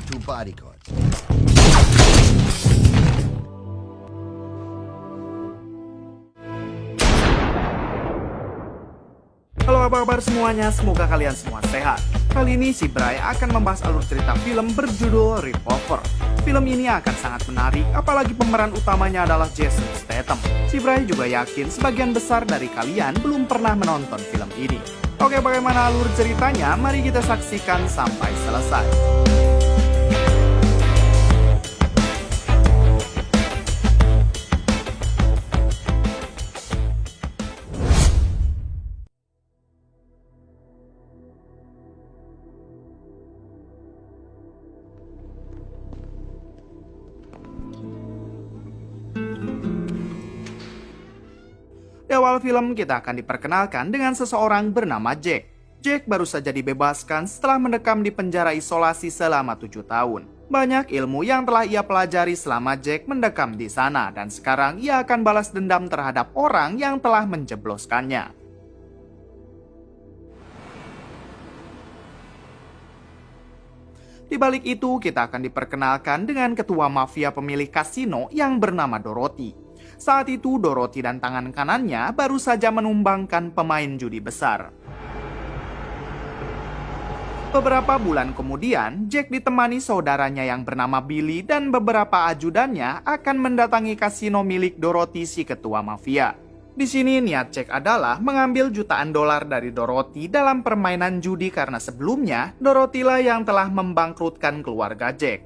the two bodyguards. Halo, apa kabar semuanya? Semoga kalian semua sehat. Kali ini si Bray akan membahas alur cerita film berjudul Revolver. Film ini akan sangat menarik, apalagi pemeran utamanya adalah Jason Statham. Si Bray juga yakin sebagian besar dari kalian belum pernah menonton film ini. Oke, bagaimana alur ceritanya? Mari kita saksikan sampai selesai. Di awal film kita akan diperkenalkan dengan seseorang bernama Jack. Jack baru saja dibebaskan setelah mendekam di penjara isolasi selama 7 tahun. Banyak ilmu yang telah ia pelajari selama Jack mendekam di sana, dan sekarang ia akan balas dendam terhadap orang yang telah menjebloskannya. Di balik itu, kita akan diperkenalkan dengan ketua mafia pemilik kasino yang bernama Dorothy. Saat itu, Dorothy dan tangan kanannya baru saja menumbangkan pemain judi besar. Beberapa bulan kemudian, Jack ditemani saudaranya yang bernama Billy dan beberapa ajudannya akan mendatangi kasino milik Dorothy, si ketua mafia. Di sini niat Jack adalah mengambil jutaan dolar dari Dorothy dalam permainan judi karena sebelumnya Dorothy lah yang telah membangkrutkan keluarga Jack.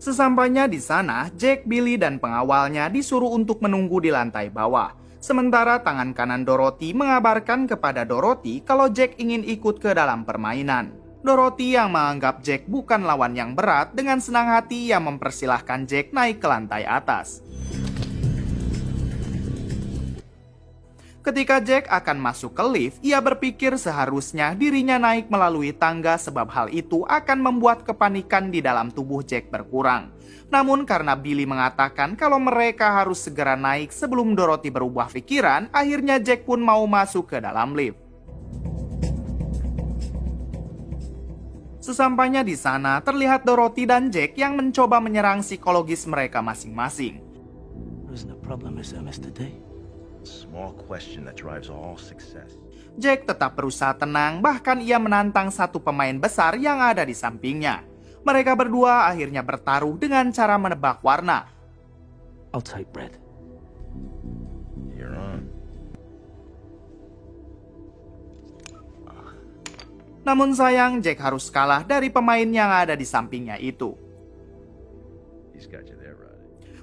Sesampainya di sana, Jack, Billy, dan pengawalnya disuruh untuk menunggu di lantai bawah. Sementara tangan kanan Dorothy mengabarkan kepada Dorothy kalau Jack ingin ikut ke dalam permainan. Dorothy yang menganggap Jack bukan lawan yang berat dengan senang hati yang mempersilahkan Jack naik ke lantai atas. Ketika Jack akan masuk ke lift, ia berpikir seharusnya dirinya naik melalui tangga sebab hal itu akan membuat kepanikan di dalam tubuh Jack berkurang. Namun karena Billy mengatakan kalau mereka harus segera naik sebelum Dorothy berubah pikiran, akhirnya Jack pun mau masuk ke dalam lift. Sesampainya di sana, terlihat Dorothy dan Jack yang mencoba menyerang psikologis mereka masing-masing. Small question that drives all success. Jack tetap berusaha tenang, bahkan ia menantang satu pemain besar yang ada di sampingnya. Mereka berdua akhirnya bertaruh dengan cara menebak warna. I'll take red. You're on. Namun sayang, Jack harus kalah dari pemain yang ada di sampingnya itu. He's got you there, Roddy.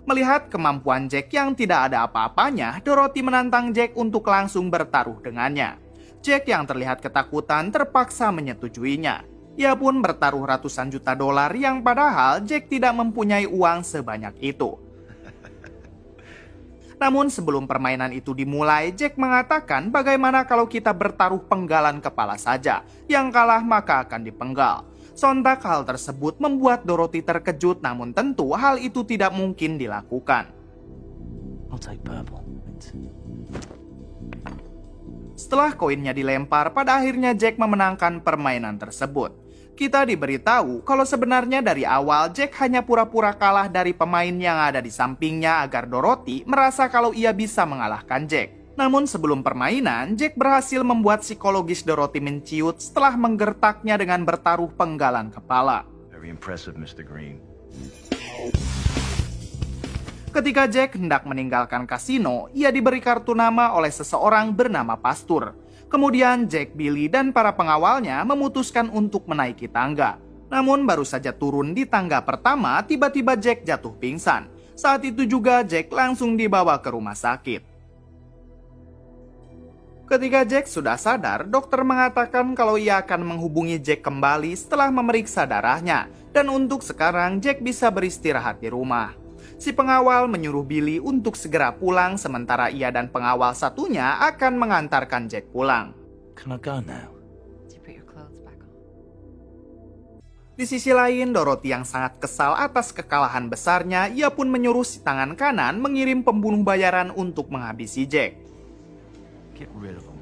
Melihat kemampuan Jack yang tidak ada apa-apanya, Dorothy menantang Jack untuk langsung bertaruh dengannya. Jack yang terlihat ketakutan terpaksa menyetujuinya. Ia pun bertaruh ratusan juta dolar yang padahal Jack tidak mempunyai uang sebanyak itu. Namun sebelum permainan itu dimulai, Jack mengatakan bagaimana kalau kita bertaruh penggalan kepala saja. Yang kalah maka akan dipenggal. Sontak hal tersebut membuat Dorothy terkejut, namun tentu hal itu tidak mungkin dilakukan. I'll take purple. Setelah koinnya dilempar, pada akhirnya Jack memenangkan permainan tersebut. Kita diberitahu kalau sebenarnya dari awal Jack hanya pura-pura kalah dari pemain yang ada di sampingnya agar Dorothy merasa kalau ia bisa mengalahkan Jack. Namun sebelum permainan, Jack berhasil membuat psikologis Dorothy menciut setelah menggertaknya dengan bertaruh penggalan kepala. Very impressive, Mr. Green. Ketika Jack hendak meninggalkan kasino, ia diberi kartu nama oleh seseorang bernama Pastur. Kemudian Jack, Billy, dan para pengawalnya memutuskan untuk menaiki tangga. Namun baru saja turun di tangga pertama, tiba-tiba Jack jatuh pingsan. Saat itu juga Jack langsung dibawa ke rumah sakit. Ketika Jack sudah sadar, dokter mengatakan kalau ia akan menghubungi Jack kembali setelah memeriksa darahnya. Dan untuk sekarang Jack bisa beristirahat di rumah. Si pengawal menyuruh Billy untuk segera pulang sementara ia dan pengawal satunya akan mengantarkan Jack pulang. Can I go now? To put your clothes back on. Di sisi lain, Dorothy yang sangat kesal atas kekalahan besarnya, ia pun menyuruh si tangan kanan mengirim pembunuh bayaran untuk menghabisi Jack. Get rid of them.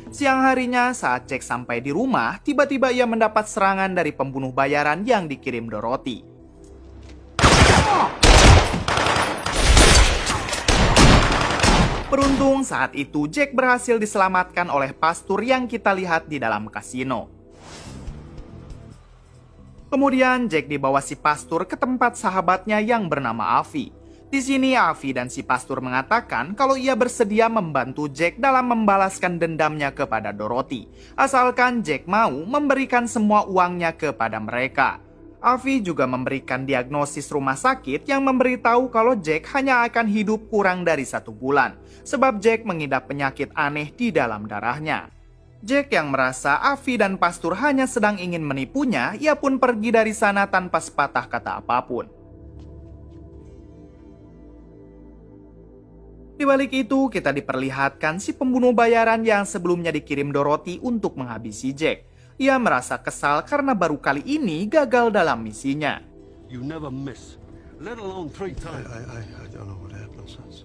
Siang harinya saat Jack sampai di rumah, tiba-tiba ia mendapat serangan dari pembunuh bayaran yang dikirim Dorothy. Beruntung saat itu Jack berhasil diselamatkan oleh pastur yang kita lihat di dalam kasino. Kemudian Jack dibawa si pastur ke tempat sahabatnya yang bernama Avi. Di sini Avi dan si pastur mengatakan kalau ia bersedia membantu Jack dalam membalaskan dendamnya kepada Dorothy, asalkan Jack mau memberikan semua uangnya kepada mereka. Avi juga memberikan diagnosis rumah sakit yang memberitahu kalau Jack hanya akan hidup kurang dari 1 bulan, sebab Jack mengidap penyakit aneh di dalam darahnya. Jack yang merasa Avi dan pastur hanya sedang ingin menipunya, ia pun pergi dari sana tanpa sepatah kata apapun. Di balik itu, kita diperlihatkan si pembunuh bayaran yang sebelumnya dikirim Dorothy untuk menghabisi Jack. Ia merasa kesal karena baru kali ini gagal dalam misinya. You never miss, let alone 3 times. I don't know what happened since.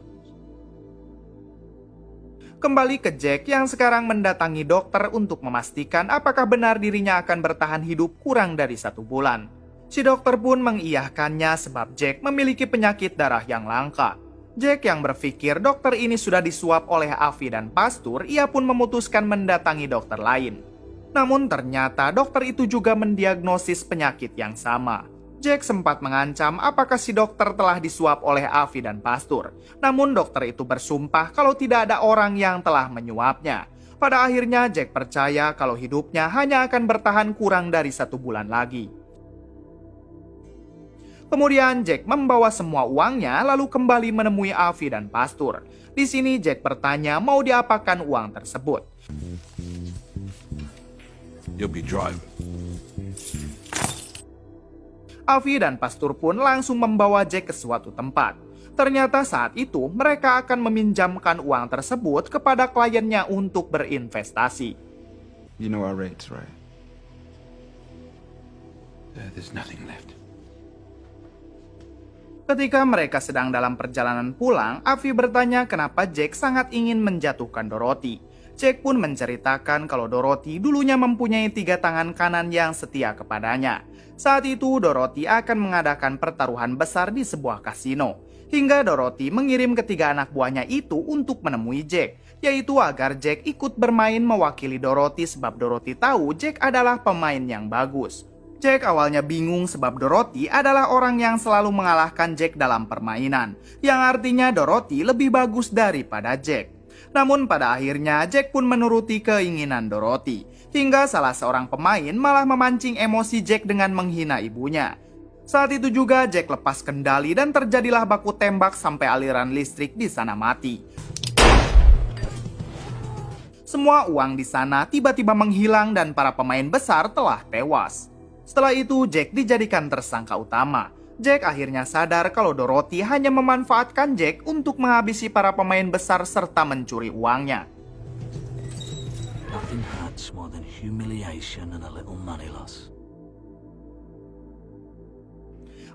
Kembali ke Jack yang sekarang mendatangi dokter untuk memastikan apakah benar dirinya akan bertahan hidup kurang dari 1 bulan. Si dokter pun mengiyahkannya sebab Jack memiliki penyakit darah yang langka. Jack yang berpikir dokter ini sudah disuap oleh Avi dan pastur, ia pun memutuskan mendatangi dokter lain. Namun ternyata dokter itu juga mendiagnosis penyakit yang sama. Jack sempat mengancam apakah si dokter telah disuap oleh Avi dan pastur. Namun dokter itu bersumpah kalau tidak ada orang yang telah menyuapnya. Pada akhirnya Jack percaya kalau hidupnya hanya akan bertahan kurang dari 1 bulan lagi. Kemudian Jack membawa semua uangnya lalu kembali menemui Avi dan pastur. Di sini Jack bertanya mau diapakan uang tersebut. You'll be driving. Avi dan pastur pun langsung membawa Jack ke suatu tempat. Ternyata saat itu mereka akan meminjamkan uang tersebut kepada kliennya untuk berinvestasi. You know our rates, right? There's nothing left. Ketika mereka sedang dalam perjalanan pulang, Avi bertanya kenapa Jack sangat ingin menjatuhkan Dorothy. Jack pun menceritakan kalau Dorothy dulunya mempunyai 3 tangan kanan yang setia kepadanya. Saat itu Dorothy akan mengadakan pertaruhan besar di sebuah kasino. Hingga Dorothy mengirim ketiga anak buahnya itu untuk menemui Jack, yaitu agar Jack ikut bermain mewakili Dorothy sebab Dorothy tahu Jack adalah pemain yang bagus. Jack awalnya bingung sebab Dorothy adalah orang yang selalu mengalahkan Jack dalam permainan, yang artinya Dorothy lebih bagus daripada Jack. Namun pada akhirnya Jack pun menuruti keinginan Dorothy, hingga salah seorang pemain malah memancing emosi Jack dengan menghina ibunya. Saat itu juga Jack lepas kendali dan terjadilah baku tembak sampai aliran listrik di sana mati. Semua uang di sana tiba-tiba menghilang dan para pemain besar telah tewas. Setelah itu Jack dijadikan tersangka utama. Jack akhirnya sadar kalau Dorothy hanya memanfaatkan Jack untuk menghabisi para pemain besar serta mencuri uangnya. Nothing hurts more than humiliation and a little money loss.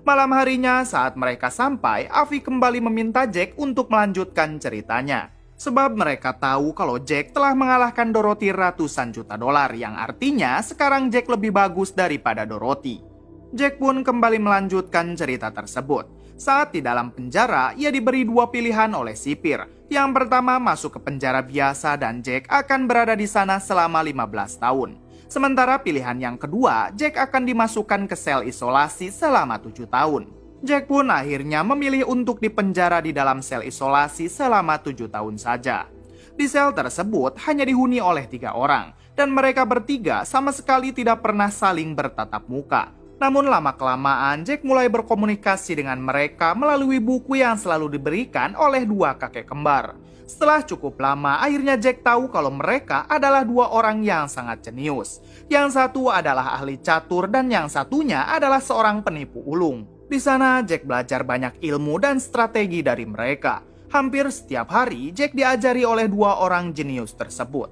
Malam harinya saat mereka sampai, Avi kembali meminta Jack untuk melanjutkan ceritanya. Sebab mereka tahu kalau Jack telah mengalahkan Dorothy ratusan juta dolar, yang artinya sekarang Jack lebih bagus daripada Dorothy. Jack pun kembali melanjutkan cerita tersebut. Saat di dalam penjara, ia diberi 2 pilihan oleh sipir. Yang pertama masuk ke penjara biasa dan Jack akan berada di sana selama 15 tahun. Sementara pilihan yang kedua, Jack akan dimasukkan ke sel isolasi selama 7 tahun. Jack pun akhirnya memilih untuk dipenjara di dalam sel isolasi selama 7 tahun saja. Di sel tersebut hanya dihuni oleh 3 orang, dan mereka bertiga sama sekali tidak pernah saling bertatap muka. Namun lama-kelamaan Jack mulai berkomunikasi dengan mereka melalui buku yang selalu diberikan oleh 2 kakek kembar. Setelah cukup lama, akhirnya Jack tahu kalau mereka adalah 2 orang yang sangat jenius. Yang satu adalah ahli catur dan yang satunya adalah seorang penipu ulung. Di sana Jack belajar banyak ilmu dan strategi dari mereka. Hampir setiap hari Jack diajari oleh 2 orang jenius tersebut.